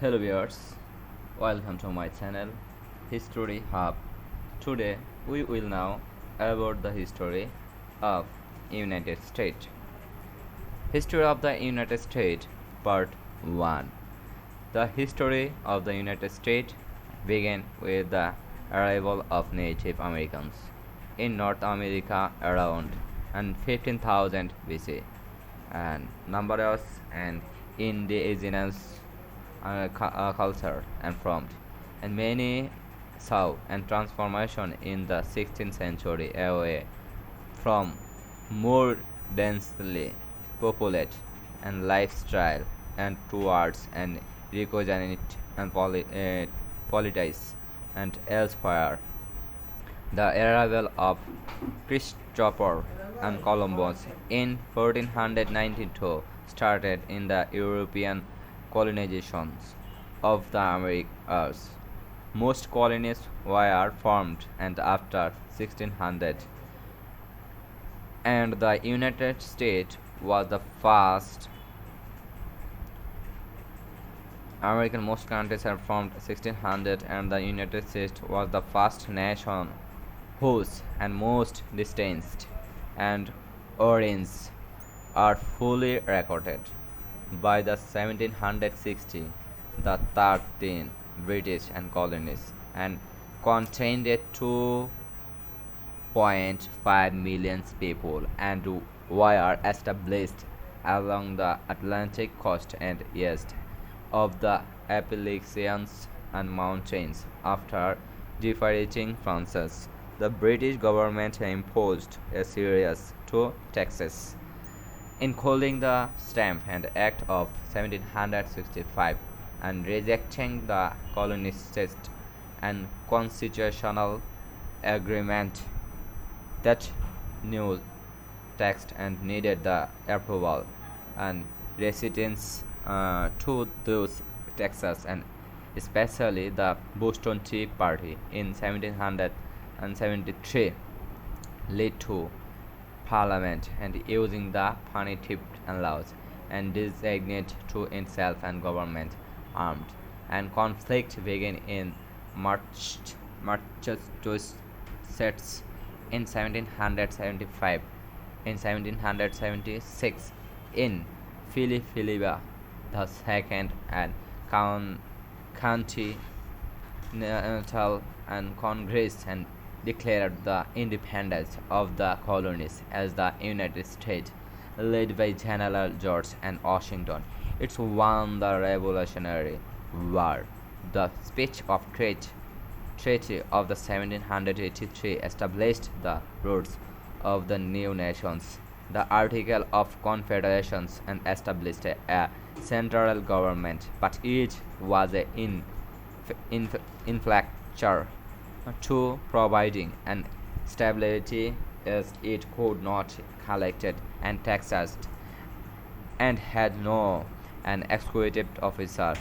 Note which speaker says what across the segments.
Speaker 1: Hello viewers, welcome to my channel History Hub. Today we will know about the history of United States. History of the United States Part 1. The history of the United States began with the arrival of Native Americans in North America around 15,000 BC, and numerous and indigenous culture and formed, and many saw and transformation in the 16th century away from more densely populated and lifestyle and towards an recognized and politics and elsewhere. The arrival of Christopher and Columbus in 1492 started in the European colonizations of the Americas. Most colonies were formed and after 1600, and the United States was the first. American most countries are formed 1600, and the United States was the first nation whose and most distinct and origins are fully recorded. By the 1760, the 13 British and colonies and contained 2.5 million people and were established along the Atlantic coast and east of the Appalachians and mountains. After defeating France, the British government imposed a series to taxes, including the Stamp and Act of 1765, and rejecting the colonist and constitutional agreement that new text and needed the approval and resistance to those taxes, and especially the Boston Tea Party in 1773 led to Parliament and using the punitive laws and designate to itself and government armed, and conflict began in March Massachusetts in 1775. In 1776, in Philadelphia, the second and county natal and Congress and declared the independence of the colonies as the United States, led by General George and Washington. It won the Revolutionary War. The Speech of Treaty of the 1783 established the roots of the new nations. The Article of Confederation and established a central government, but it was an infrastructure to providing an stability as it could not collect and taxes and had no an executive officer.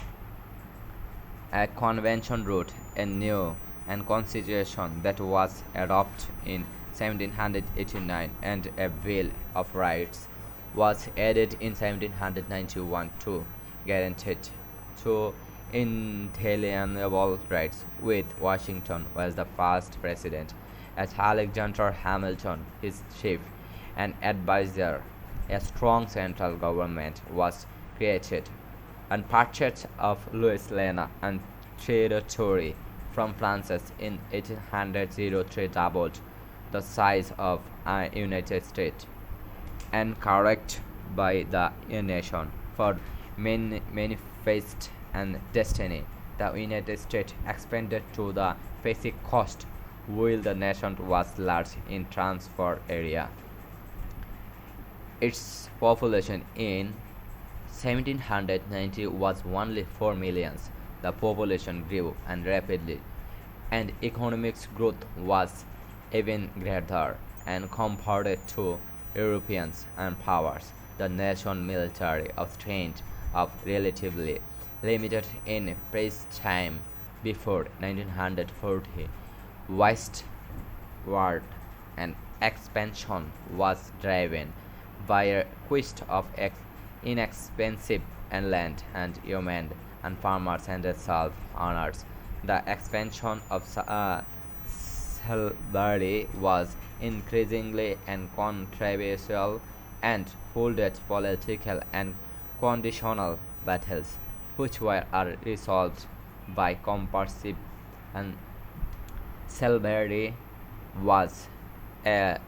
Speaker 1: A convention wrote a new and constitution that was adopted in 1789, and a Bill of Rights was added in 1791 to guarantee to inalienable rights, with Washington was the first president, as Alexander Hamilton his chief and advisor. A strong central government was created, and parts of Louisiana and territory from France in 1803 doubled the size of a United States, encouraged by the nation for manifest and destiny. The United States expanded to the Pacific coast, while the nation was large in transfer area. Its population in 1790 was only 4 millions. The population grew and rapidly, and economic growth was even greater, and compared to Europeans and powers. The nation's military strength of relatively limited in peacetime before 1940. Westward and expansion was driven by a quest of inexpensive and land and human and farmers and self-owners. The expansion of slavery was increasingly and controversial and folded political and conditional battles, which were resolved by comprehensive and slavery was uh,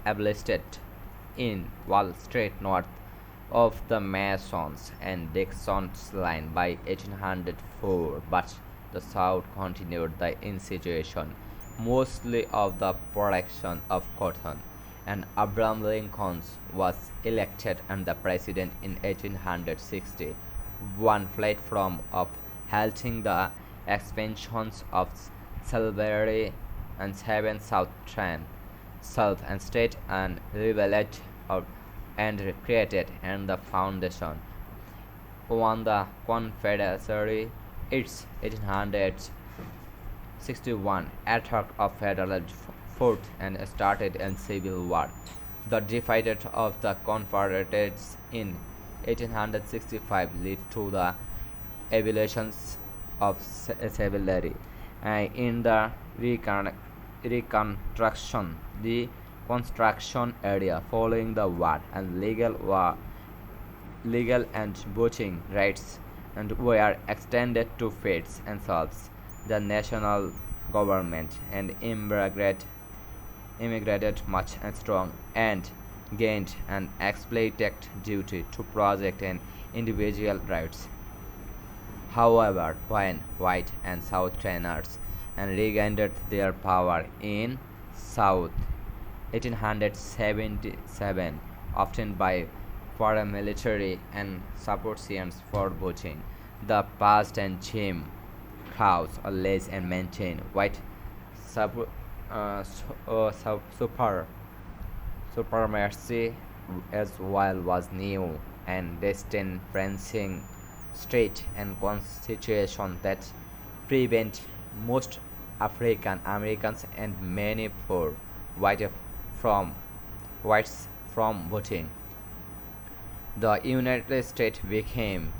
Speaker 1: abolished in Wall Street north of the Masons and Dixon's line by 1804, but the South continued the institution, mostly of the production of cotton, and Abraham Lincoln was elected and the president in 1860. One platform of halting the expansions of slavery and seven Southern South and state and rebelled of and created and the foundation on the Confederacy. Its 1861 attack of federal fort and started a civil war. The defeat of the Confederates in 1865 led to the abolition of slavery. In the reconstruction, the construction area following the war and legal and voting rights and were extended to feds and serfs. The national government and immigrated much and strong and gained an explicit duty to protect and individual rights. However, when white and Southerners and regained their power in South 1877, often by paramilitary and supporters for voting, the past and Jim Crows alleged and maintained white sub, super supremacy as well was new and destined fencing state and constitution that prevent most African Americans and many poor white from whites from voting. The United States became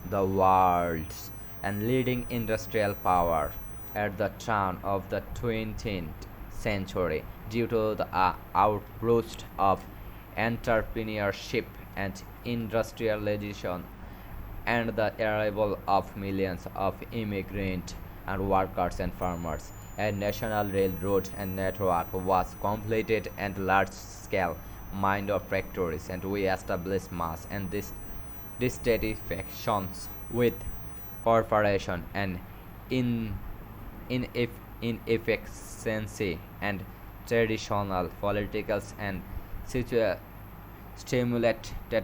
Speaker 1: the world's and leading industrial power at the turn of the 20th century due to the outburst of entrepreneurship and industrialization and the arrival of millions of immigrants and workers and farmers. A national railroad and network was completed and large-scale manufactories and we established mass and dissatisfactions with corporation and in inefficiency and traditional politicals and stimulated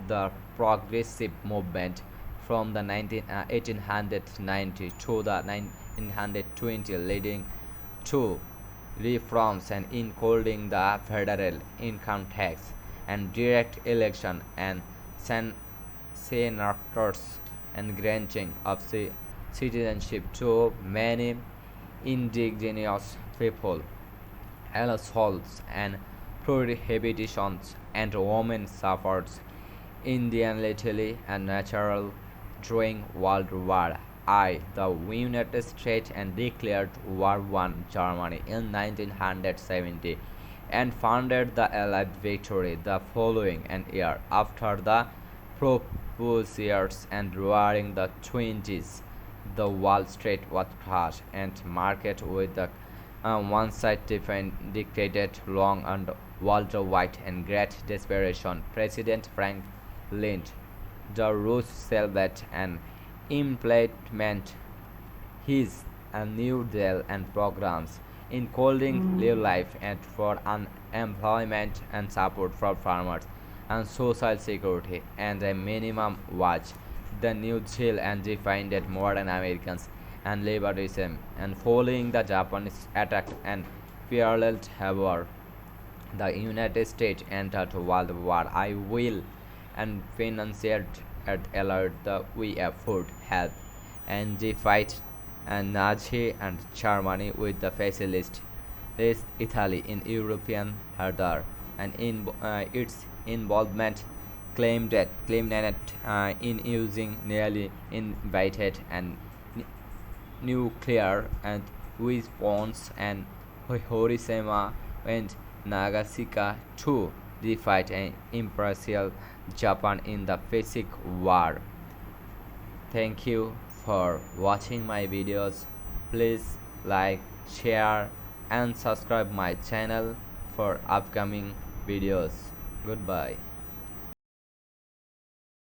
Speaker 1: the progressive movement from the 1890 to the 1920, leading to reforms and including the federal income tax and direct election and senators and granting of citizenship to many indigenous people, assaults and prohibitions and women suffered indignantly and natural during World War I. The United States and declared war on Germany in 1970 and founded the Allied victory the following year after the proposals and during the 20s. The Wall Street was crushed and market with the one side dictated long and Walter White and great desperation. President Franklin D. Roosevelt and implement his New Deal and programs, including live life and for unemployment and support for farmers and social security and a minimum wage. The New Deal and defined modern Americans and liberalism and following the Japanese attack and Pearl Harbor, the United States entered World War I will and financed at alert the we effort help and defeat and Nazi and Germany with the facilist raised Italy in European harder and in its involvement claimed it in using nearly invited and nuclear and weapons, and Hiroshima and Nagasaki to defeat an imperial Japan in the Pacific War. Thank you for watching my videos. Please like, share and subscribe my channel for upcoming videos. Goodbye.